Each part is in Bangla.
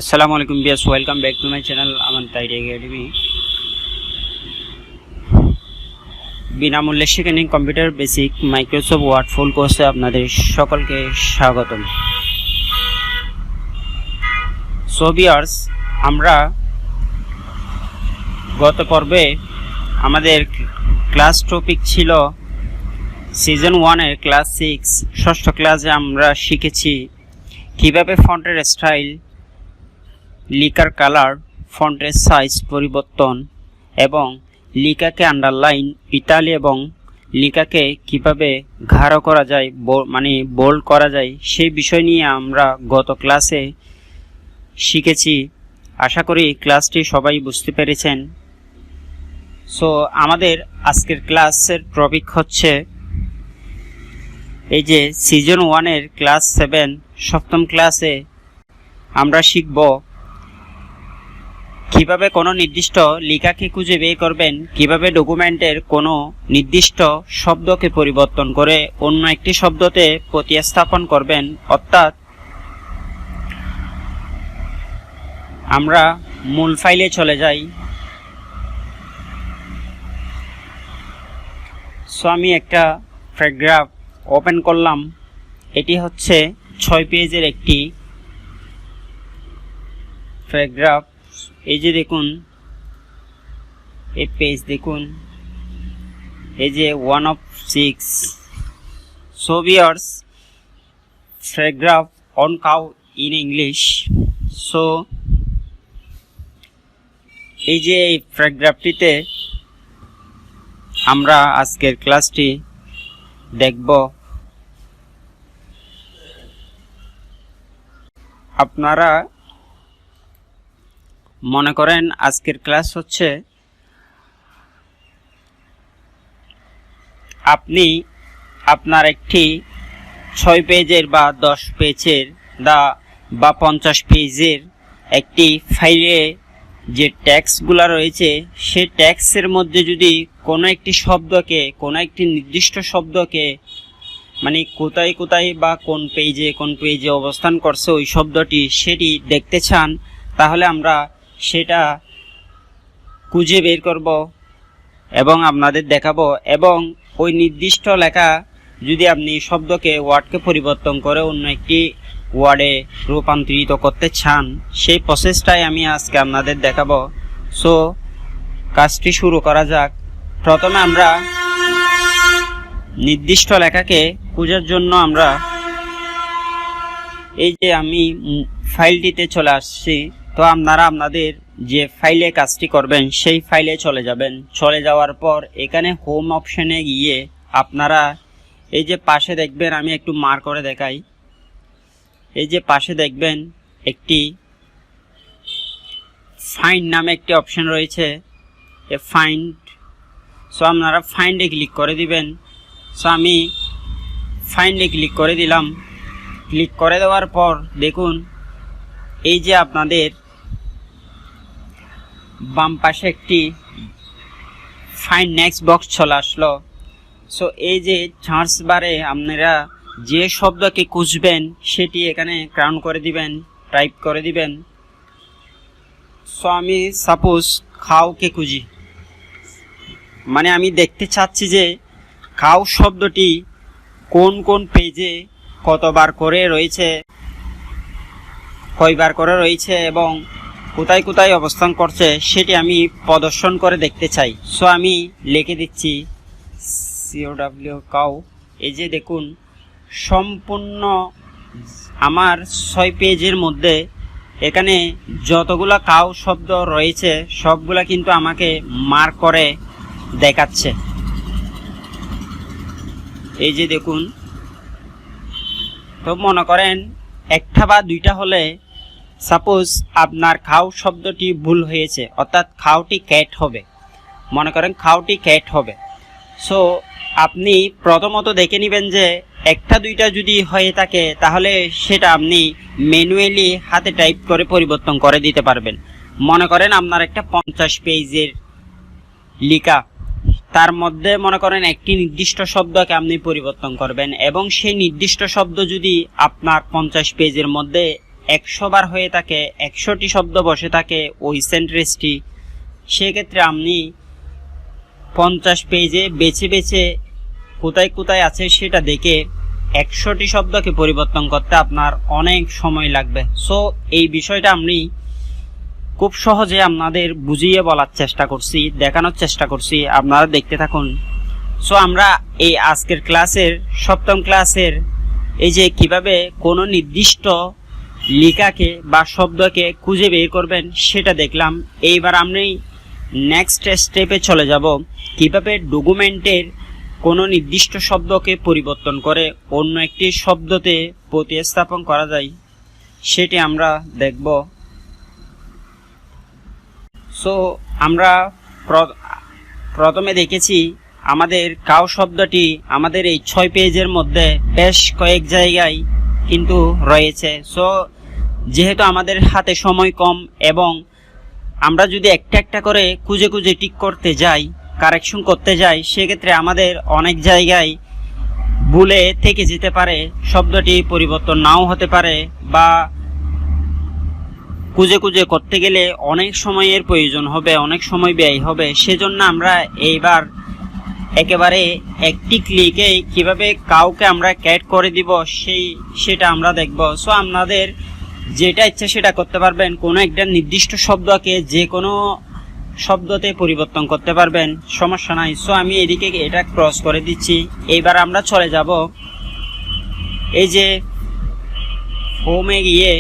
আসসালামু আলাইকুম বিয়াস, welcome back to my channel Amanat academy. বিনামূল্যে শিখে computer basic Microsoft Word full কোর্সে আপনাদের সকলকে স্বাগতম। সো ভিউয়ার্স, আমরা গত পর্বে আমাদের ক্লাস টপিক ছিল সিজন 1-এর ক্লাস 6 ষষ্ঠ ক্লাসে আমরা শিখেছি কিভাবে ফন্টের স্টাইল, লেখার কালার, ফন্টের সাইজ পরিবর্তন এবং লেখাকে আন্ডারলাইন, ইতালি এবং লেখাকে কিভাবে গাঢ় করা যায়, বোল্ড করা যায়, সেই বিষয় নিয়ে আমরা গত ক্লাসে শিখেছি। আশা করি ক্লাসটি সবাই বুঝতে পেরেছেন। সো আমাদের আজকের ক্লাসের টপিক হচ্ছে এই যে সিজন 1-এর ক্লাস 7 সপ্তম ক্লাসে আমরা শিখব কিভাবে কোনো নির্দিষ্ট লেখাকে খুঁজে বের করবেন, কিভাবে ডকুমেন্টের কোনো নির্দিষ্ট শব্দকে পরিবর্তন করে অন্য একটি শব্দতে প্রতিস্থাপন করবেন। অর্থাৎ আমরা মূল ফাইলে চলে যাই। সো আমি একটা প্যারাগ্রাফ ওপেন করলাম। এটি হচ্ছে 6 পেজের একটি প্যারাগ্রাফ। এই যে দেখুন, এই পেজ দেখুন, এই যে 1 of 6। So viewers, paragraph on cow in English. So এই যে এই প্যারাগ্রাফটিতে আমরা আজকের ক্লাসটি দেখব। আপনারা মনে করেন আজকের ক্লাস হচ্ছে আপনি আপনার একটি 6 পেজের বা 10 পেজের বা 50 পেজের একটি ফাইলে যে ট্যাক্সগুলো রয়েছে, সেই ট্যাক্সের মধ্যে যদি কোনো একটি শব্দকে, কোনো একটি নির্দিষ্ট শব্দকে, কোথায় কোথায় বা কোন পেজে অবস্থান করছে ওই শব্দটি, সেটি দেখতে চান, তাহলে আমরা সেটা খুঁজে বের করব এবং আপনাদের দেখাবো। এবং ওই নির্দিষ্ট লেখা যদি আপনি শব্দকে, ওয়ার্ডকে পরিবর্তন করে অন্য একটি ওয়ার্ডে রূপান্তরিত করতে চান, সেই প্রসেসটাই আমি আজকে আপনাদের দেখাবো। সো কাজটি শুরু করা যাক। প্রথমে আমরা নির্দিষ্ট লেখাকে খোঁজার জন্য আমরা এই যে আমি ফাইলটিতে চলে আসছি। তো আপনারা আপনাদের যে ফাইলে কাজটি করবেন সেই ফাইলে চলে যাবেন। চলে যাওয়ার পর এখানে হোম অপশনে গিয়ে আপনারা এই যে পাশে দেখবেন, আমি একটু মার্ক করে দেখাই, এই যে পাশে দেখবেন একটি ফাইন্ড নামে একটি অপশন রয়েছে, এ ফাইন্ড। সো আপনারা ফাইন্ডে ক্লিক করে দিবেন। সো আমি ফাইন্ডে ক্লিক করে দিলাম। ক্লিক করে দেওয়ার পর দেখুন এই যে আপনাদের বাম পাশে একটি ফাইন্ড নেক্সট বক্স চলে আসলো। সো এই যে সার্চ বারে আপনারা যে শব্দকে খুঁজবেন সেটি এখানে ক্রাউন করে দিবেন, টাইপ করে দিবেন। সো আমি সাপোজ খাওকে খুঁজি, আমি দেখতে চাচ্ছি যে খাও শব্দটি কোন কোন পেজে কতবার করে রয়েছে, কয়বার করে রয়েছে এবং কোথায় কোথায় অবস্থান করছে, সেটি আমি প্রদর্শন করে দেখতে চাই। সো আমি লিখে দিচ্ছি COW কাউ। এই যে দেখুন, সম্পূর্ণ আমার 6 পেজের মধ্যে এখানে যতগুলা কাউ শব্দ রয়েছে সবগুলা কিন্তু আমাকে মার্ক করে দেখাচ্ছে। এই যে দেখুন, তো মনে করেন একটা বা দুইটা হলে, সাপোজ আপনার খাও শব্দটি ভুল হয়েছে, অর্থাৎ খাওটি ক্যাট হবে, মনে করেন খাওটি ক্যাট হবে। সো আপনি প্রথমত দেখে নেবেন যে একটা দুইটা যদি হয়ে থাকে তাহলে সেটা আপনি ম্যানুয়ালি হাতে টাইপ করে পরিবর্তন করে দিতে পারবেন। মনে করেন আপনার একটা 50 পেজের লেখা, তার মধ্যে মনে করেন একটি নির্দিষ্ট শব্দকে আপনি পরিবর্তন করবেন এবং সেই নির্দিষ্ট শব্দ যদি আপনার 50 পেজের মধ্যে 100 বার হয়ে থাকে, 100টি শব্দ বসে থাকে ওই সেন্টেন্সটি, সেক্ষেত্রে আপনি 50 পেজে বেছে বেছে কোথায় কোথায় আছে সেটা দেখে 100টি শব্দকে পরিবর্তন করতে আপনার অনেক সময় লাগবে। সো এই বিষয়টা আমি খুব সহজে আপনাদের বুঝিয়ে বলার চেষ্টা করছি, দেখানোর চেষ্টা করছি, আপনারা দেখতে থাকুন। সো আমরা এই আজকের ক্লাসের 7ম ক্লাসের এই যে কিভাবে কোনো নির্দিষ্ট লেখাকে বা শব্দকে খুঁজে বের করবেন সেটা দেখলাম। এইবার আমি নেক্সট স্টেপে চলে যাব, কিভাবে ডকুমেন্টের কোনো নির্দিষ্ট শব্দকে পরিবর্তন করে অন্য একটি শব্দতে প্রতিস্থাপন করা যায় সেটি আমরা দেখব। সো আমরা প্রথমে দেখেছি আমাদের কাউ শব্দটি আমাদের এই 6 পেজের মধ্যে বেশ কয়েক জায়গায় কিন্তু রয়েছে। সো যেহেতু আমাদের হাতে সময় কম এবং আমরা যদি একটা একটা করে খুঁজে খুঁজে টিক করতে যাই, কারেকশন করতে যাই, সেক্ষেত্রে আমাদের অনেক জায়গায় ভুলে থেকে যেতে পারে, শব্দটি পরিবর্তন নাও হতে পারে, বা খুঁজে খুঁজে করতে গেলে অনেক সময়ের প্রয়োজন হবে, অনেক সময় ব্যয় হবে। সেজন্য আমরা এইবার একেবারে একটি ক্লিকে কিভাবে কাউকে আমরা ক্যাট করে দিব সেটা আমরা দেখব। সো আপনাদের যেটা ইচ্ছা সেটা করতে পারবেন, কোনো একটা নির্দিষ্ট শব্দকে যে কোনো শব্দতে পরিবর্তন করতে পারবেন, সমস্যা নাই। সো আমি এদিকে এটা ক্রস করে দিচ্ছি। এইবার আমরা চলে যাব এই যে হোমে গিয়ে,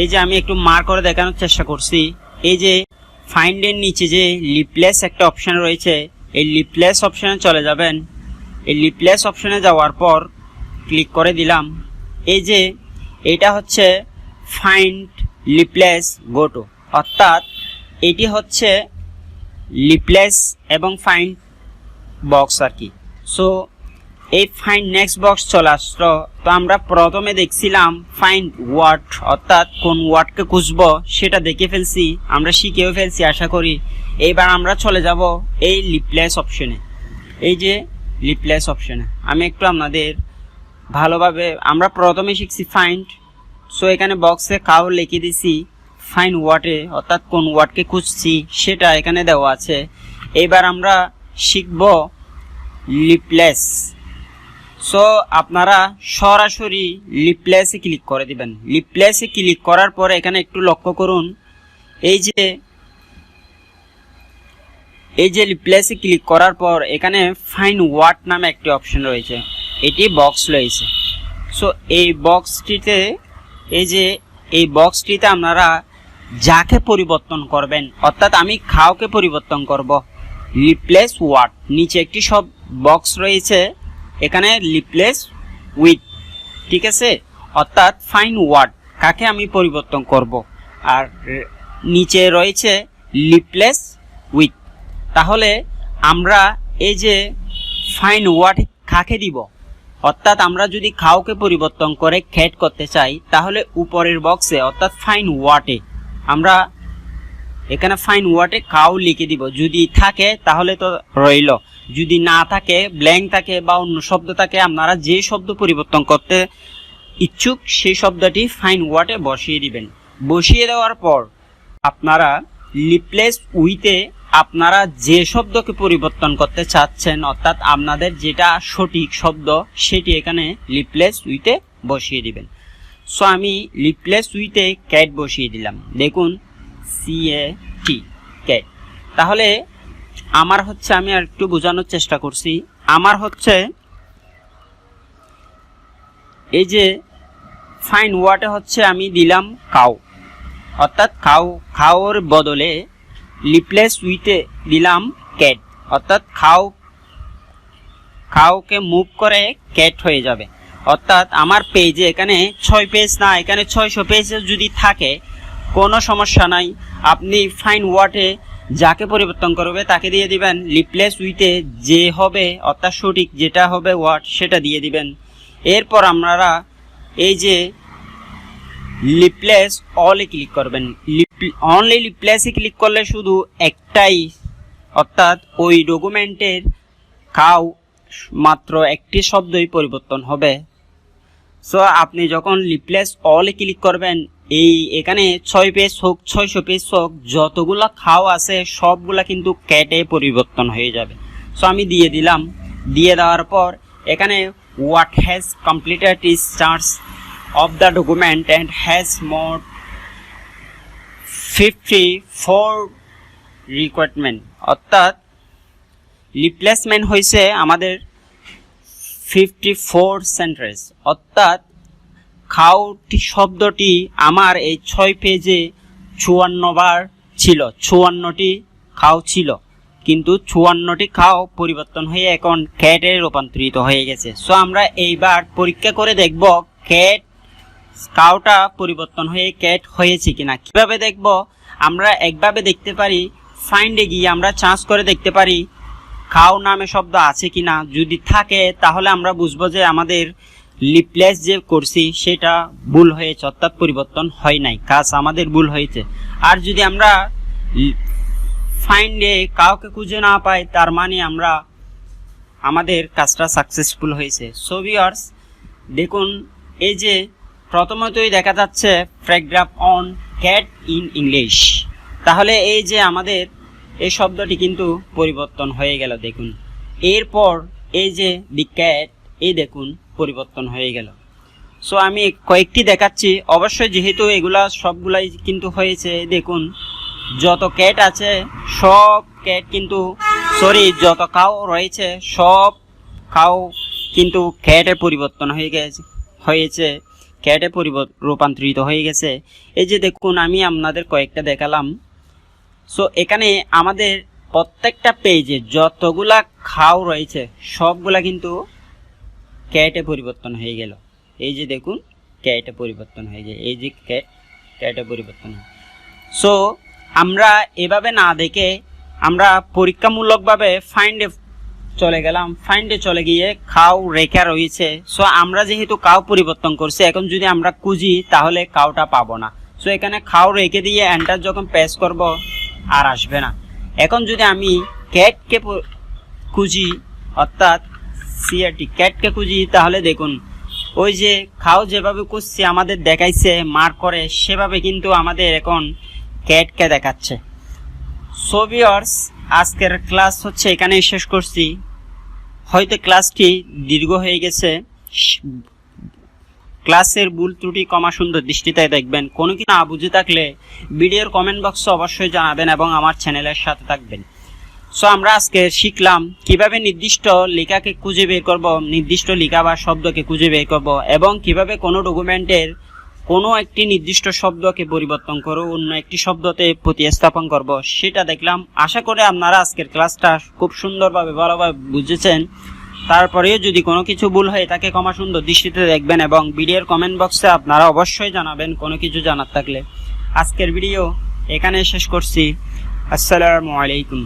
এই যে আমি একটু মার্ক করে দেখানোর চেষ্টা করছি, এই যে ফাইন্ডের নিচে যে রিপ্লেস একটা অপশন রয়েছে, এই রিপ্লেস অপশনে চলে যাবেন। এই রিপ্লেস অপশনে যাওয়ার পর ক্লিক করে দিলাম। এই যে এটা হচ্ছে ফাইন্ড রিপ্লেস গো টু, অর্থাৎ এটি হচ্ছে রিপ্লেস এবং ফাইন্ড বক্স আর কি। সো এই ফাইন্ড নেক্সট বক্স চলে আসলো। তো আমরা প্রথমে দেখছিলাম ফাইন্ড ওয়ার্ড, অর্থাৎ কোন ওয়ার্ডকে খুঁজবো সেটা দেখে ফেলছি, আমরা শিখেও ফেলছি আশা করি। এইবার আমরা চলে যাব এই রিপ্লেস অপশনে। এই যে রিপ্লেস অপশনে আমি একটু আপনাদের ভালোভাবে, আমরা প্রথমে শিখছি ফাইন্ড। সো এখানে বক্সে কাউ লিখে দিছি, ফাইন্ড ওয়ার্ডে অর্থাৎ কোন ওয়ার্ডকে খুঁজছি সেটা এখানে দেওয়া আছে। এইবার আমরা শিখব রিপ্লেস। সো আপনারা সরাসরি রিপ্লেসে ক্লিক করে দিবেন। রিপ্লেসে ক্লিক করার পরে এখানে একটু লক্ষ্য করুন, এই যে রিপ্লেসে ক্লিক করার পর এখানে ফাইন্ড ওয়ার্ড নামে একটি অপশন রয়েছে, এটি বক্স রয়েছে। সো এই বক্সটিতে আপনারা যাকে পরিবর্তন করবেন, অর্থাৎ আমি কাউকে পরিবর্তন করব, রিপ্লেস ওয়ার্ড, নিচে একটি সব বক্স রয়েছে, এখানে রিপ্লেস উইথ, ঠিক আছে, অর্থাৎ ফাইন্ড ওয়ার্ড কাকে আমি পরিবর্তন করব, আর নিচে রয়েছে রিপ্লেস উইথ। তাহলে আমরা এই যে ফাইন্ড ওয়ার্ড কাকে দিব, অর্থাৎ আমরা যদি কাউকে পরিবর্তন করে ক্যাট করতে চাই তাহলে উপরের বক্সে অর্থাৎ ফাইন্ড ওয়ার্ডে আমরা এখানে ফাইন্ড ওয়ার্ডে কাউ লিখে দিব, যদি থাকে তাহলে তো রইল, যদি না থাকে ব্ল্যাঙ্ক থাকে বা অন্য শব্দ থাকে, আপনারা যে শব্দ পরিবর্তন করতে ইচ্ছুক সেই শব্দটি ফাইন্ড ওয়ার্ডে বসিয়ে দিবেন। বসিয়ে দেওয়ার পর আপনারা রিপ্লেস উইথে আপনারা যে শব্দকে পরিবর্তন করতে চাচ্ছেন, অর্থাৎ আপনাদের যেটা সঠিক শব্দ সেটি এখানে রিপ্লেস উইথে বসিয়ে দিবেন। সো আমি রিপ্লেস উইথে ক্যাট বসিয়ে দিলাম, দেখুন CAT ক্যাট। তাহলে আমার হচ্ছে, আমি আর একটু বোঝানোর চেষ্টা করছি, আমার হচ্ছে এই যে ফাইন্ড ওয়ার্ডে হচ্ছে আমি দিলাম কাউ, অর্থাৎ খাওয়ার বদলে রিপ্লেস উইথে দিলাম ক্যাট, অর্থাৎ খাওকে মুভ করে ক্যাট হয়ে যাবে। অর্থাৎ আমার পেজে এখানে 6 পেজ না, এখানে 600 পেজ যদি থাকে কোনো সমস্যা নাই, আপনি ফাইন্ড ওয়ার্ডে যাকে পরিবর্তন করবে তাকে দিয়ে দিবেন, রিপ্লেস উইথে যে হবে অর্থাৎ সঠিক যেটা হবে ওয়ার্ড সেটা দিয়ে দিবেন। এরপর আপনারা এই যে রিপ্লেস অলে ক্লিক করবেন। অনলি রিপ্লেসে ক্লিক করলে শুধু একটাই, অর্থাৎ ওই ডকুমেন্টের কাউ মাত্র একটি শব্দই পরিবর্তন হবে। সো আপনি যখন রিপ্লেস অলে ক্লিক করবেন এই এখানে 6 পেজ হোক 600 পেজ হোক যতগুলা খাও আছে সবগুলা কিন্তু ক্যাটে পরিবর্তন হয়ে যাবে। সো আমি দিয়ে দিলাম, দিয়ে দেওয়ার পর এখানে what has completed is charge of the document and has more 54 requirement, অর্থাৎ রিপ্লেসমেন্ট হয়েছে আমাদের 54 সেন্টেন্স, অর্থাৎ খাওটি শব্দটি আমার এই 6 পেজে 54 বার ছিল, 54টি খাও ছিল, কিন্তু 54টি খাও পরিবর্তন হয়ে এখন ক্যাটে রূপান্তরিত হয়ে গেছে। সো আমরা এইবার পরীক্ষা করে দেখব ক্যাট কাউটা পরিবর্তন হয়ে ক্যাট হয়েছে কিনা। কিভাবে দেখব? আমরা একভাবে দেখতে পারি, ফাইন্ডে গিয়ে আমরা চার্জ করে দেখতে পারি খাও নামে শব্দ আছে কিনা। যদি থাকে তাহলে আমরা বুঝবো যে আমাদের রিপ্লেস যে করছি সেটা ভুল হয়েছে, অর্থাৎ পরিবর্তন হয় নাই, কাজ আমাদের ভুল হয়েছে। আর যদি আমরা ফাইন্ডে কাউকে খুঁজে না পাই তার মানে আমাদের কাজটা সাকসেসফুল হয়েছে। সো ভিউয়ার্স দেখুন, এই যে প্রথমতই দেখা যাচ্ছে paragraph on cat in English, তাহলে এই যে আমাদের এই শব্দটি কিন্তু পরিবর্তন হয়ে গেল দেখুন। এরপর এই যে দি ক্যাট, এই দেখুন পরিবর্তন হয়ে গেল। সো আমি কয়েকটি দেখাচ্ছি, অবশ্যই যেহেতু এগুলা সবগুলাই কিন্তু হয়েছে। দেখুন যত ক্যাট আছে সব ক্যাট কিন্তু যত কাউ রয়েছে সব কাউ কিন্তু ক্যাটে পরিবর্তন হয়েছে ক্যাটে রূপান্তরিত হয়ে গেছে। এই যে দেখুন আমি আপনাদের কয়েকটা দেখালাম। সো এখানে আমাদের প্রত্যেকটা পেজে যতগুলা খাও রয়েছে সবগুলা কিন্তু ক্যাটে পরিবর্তন হয়ে গেল। এই যে দেখুন ক্যাটে পরিবর্তন হয়ে যায়, এই যে ক্যাটে পরিবর্তন হয়। সো আমরা এভাবে না দেখে আমরা পরীক্ষামূলকভাবে ফাইন্ডে চলে গেলাম, ফাইন্ডে চলে গিয়ে খাও রেখা রয়েছে। সো আমরা যেহেতু কাউ পরিবর্তন করছি, এখন যদি আমরা খুঁজি তাহলে কাউটা পাবো না। সো এখানে খাও রেখে দিয়ে এন্টার যখন প্রেস করব আর আসবে না। এখন যদি আমি ক্যাটকে খুঁজি, অর্থাৎ সিআরটি ক্যাটকে খুঁজি, তাহলে দেখুন ওই যে খাও যেভাবে খুঁজছি আমাদের দেখাইছে মার্ক করে, সেভাবে কিন্তু আমাদের এখন ক্যাটকে দেখাচ্ছে। সো ভিউয়ার্স আজকের ক্লাস হচ্ছে এখানেই শেষ করছি। হয়তো ক্লাসটি দীর্ঘ হয়ে গেছে, ক্লাসের ভুল ত্রুটি ক্ষমা সুন্দর দৃষ্টিতে দেখবেন। কোনো কিছু না বুঝে থাকলে ভিডিওর কমেন্ট বক্সে অবশ্যই জানাবেন এবং আমার চ্যানেলের সাথে থাকবেন। সো আমরা আজকে শিখলাম কিভাবে নির্দিষ্ট লেখাকে খুঁজে বের করব, নির্দিষ্ট লেখা বা শব্দকে খুঁজে বের করব, এবং কিভাবে কোনো ডকুমেন্টের কোনো একটি নির্দিষ্ট শব্দকে পরিবর্তন করে অন্য একটি শব্দতে প্রতিস্থাপন করব, সেটা দেখলাম। আশা করি আপনারা আজকের ক্লাসটা খুব সুন্দরভাবে ভালোভাবে বুঝেছেন। তারপরেও যদি কোনো কিছু ভুল হয় তাকে ক্ষমা সুন্দর দৃষ্টিতে দেখবেন এবং ভিডিওর কমেন্ট বক্সে আপনারা অবশ্যই জানাবেন কোনো কিছু জানার থাকলে। আজকের ভিডিও এখানে শেষ করছি। আসসালামু আলাইকুম।